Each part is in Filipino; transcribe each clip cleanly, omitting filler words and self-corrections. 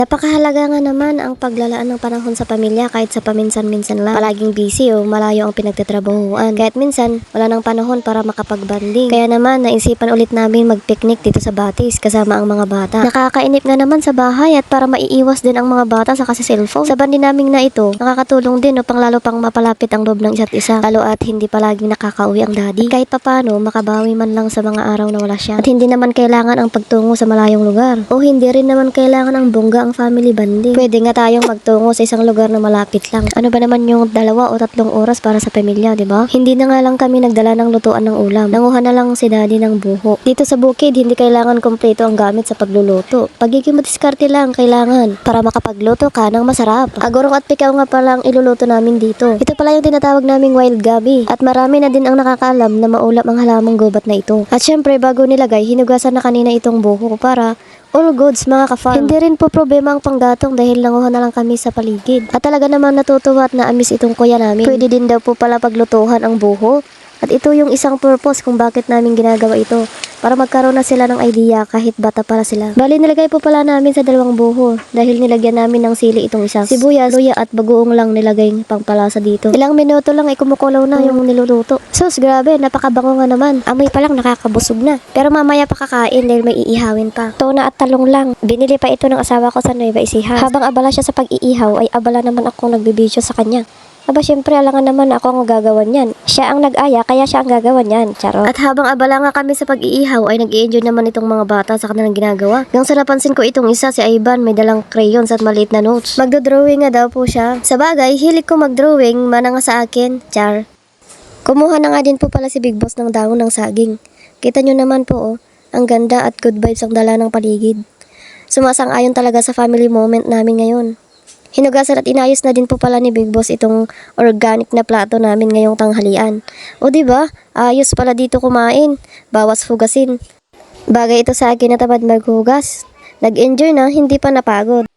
Napakahalaga nga naman ang paglalaan ng panahon sa pamilya kahit sa paminsan-minsan lang. Palaging busy o malayo ang pinagtatrabahuan. Kahit minsan, wala nang panahon para makapagbanding. Kaya naman, naisipan ulit namin magpiknik dito sa Batis kasama ang mga bata. Nakakainip nga naman sa bahay at para maiiwas din ang mga bata sa kasi cellphone. Sa bandi naming na ito, nakakatulong din upang lalo pang mapalapit ang loob ng isa't isa. Lalo at hindi palaging nakakauwi ang daddy. Kahit papano, makabawi man lang sa mga araw na wala siya. At hindi naman kailangan ang pagtungo sa malayong lugar. O hindi rin naman kailangan ang bongga ang family bonding. Pwede nga tayong magtungo sa isang lugar na malapit lang. Ano ba naman yung 2 o 3 oras para sa pamilya, di ba? Hindi na nga lang kami nagdala ng lutuan ng ulam. Nanguha na lang si daddy ng buho. Dito sa bukid, hindi kailangan kompleto ang gamit sa pagluluto. Pagiging madiskarte lang kailangan para makapagluto ka ng masarap. Agurong at pikaw nga palang iluluto namin dito. Ito pala yung tinatawag naming wild gabi. At marami na din ang nakakaalam na maulap ang halamang gubat na ito. At syempre, bago nilagay, hinugasan na kanina itong buho para all goods mga ka-farm. Hindi rin po problema ang panggatong dahil nanguha na lang kami sa paligid. At talaga namang natutuwa at na-amiss itong kuya namin. Pwede din daw po pala paglutuhan ang buho. At ito yung isang purpose kung bakit namin ginagawa ito. Para magkaroon na sila ng idea kahit bata para sila. Bali nilagay po pala namin sa 2 buho dahil nilagyan namin ng sili itong isa. Sibuyas, luya at bagoong lang nilagay pangpalasa dito. Ilang minuto lang ay kumukulaw na yung niluluto. Sus, grabe, napakabango nga naman. Amoy pa lang nakakabusog na. Pero mamaya pa kakain dahil may iihawin pa. Tuna at talong lang. Binili pa ito ng asawa ko sa Nueva Ecija. Habang abala siya sa pag-iihaw ay abala naman akong nagbibideo sa kanya. Aba, syempre, alangan naman ako ang gagawan yan. Siya ang nag-aya, kaya siya ang gagawan yan. Charot. At habang abala nga kami sa pag-iihaw, ay nag-i-enjoy naman itong mga bata sa kanilang ginagawa. Ngang sa napansin ko itong isa, si Ivan, may dalang crayons at maliit na notes. Magdo-drawing nga daw po siya. Sa bagay, hilig ko mag-drawing, mana nga sa akin. Char. Kumuha na nga din po pala si Big Boss ng dahon ng saging. Kita nyo naman po, ang ganda at good vibes ang dala ng paligid. Sumasang-ayon talaga sa family moment namin ngayon. Hinugasan at inayos na din po pala ni Big Boss itong organic na plato namin ngayong tanghalian. O diba, ayos pala dito kumain. Bawas hugasin. Bagay ito sa akin na tamad maghugas. Nag-enjoy na, hindi pa napagod.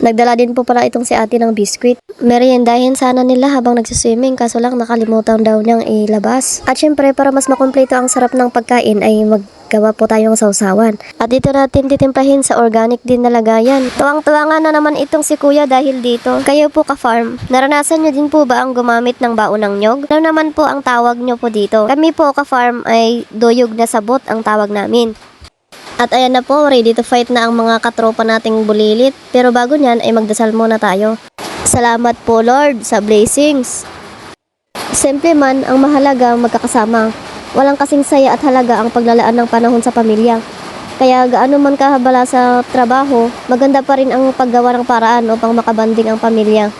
Nagdala din po pala itong si ate ng biskwit. Meriendahin sana nila habang nagsiswimming kaso lang nakalimutan daw niyang ilabas. At syempre para mas makumpleto ang sarap ng pagkain ay maggawa po tayong sausawan. At ito natin titimplahin sa organic din na lagayan. Tuwang-tuwa nga na naman itong si kuya dahil dito. Kayo po ka-farm, naranasan niyo din po ba ang gumamit ng baon ng nyog? Ano naman po ang tawag niyo po dito? Kami po ka-farm ay doyog na sabot ang tawag namin. At ayan na po, ready to fight na ang mga katropa nating bulilit. Pero bago nyan ay magdasal muna tayo. Salamat po Lord sa blessings. Simple man, ang mahalaga magkakasama. Walang kasing saya at halaga ang paglalaan ng panahon sa pamilya. Kaya gaano man kahabala sa trabaho, maganda pa rin ang paggawa ng paraan upang makabanding ang pamilya.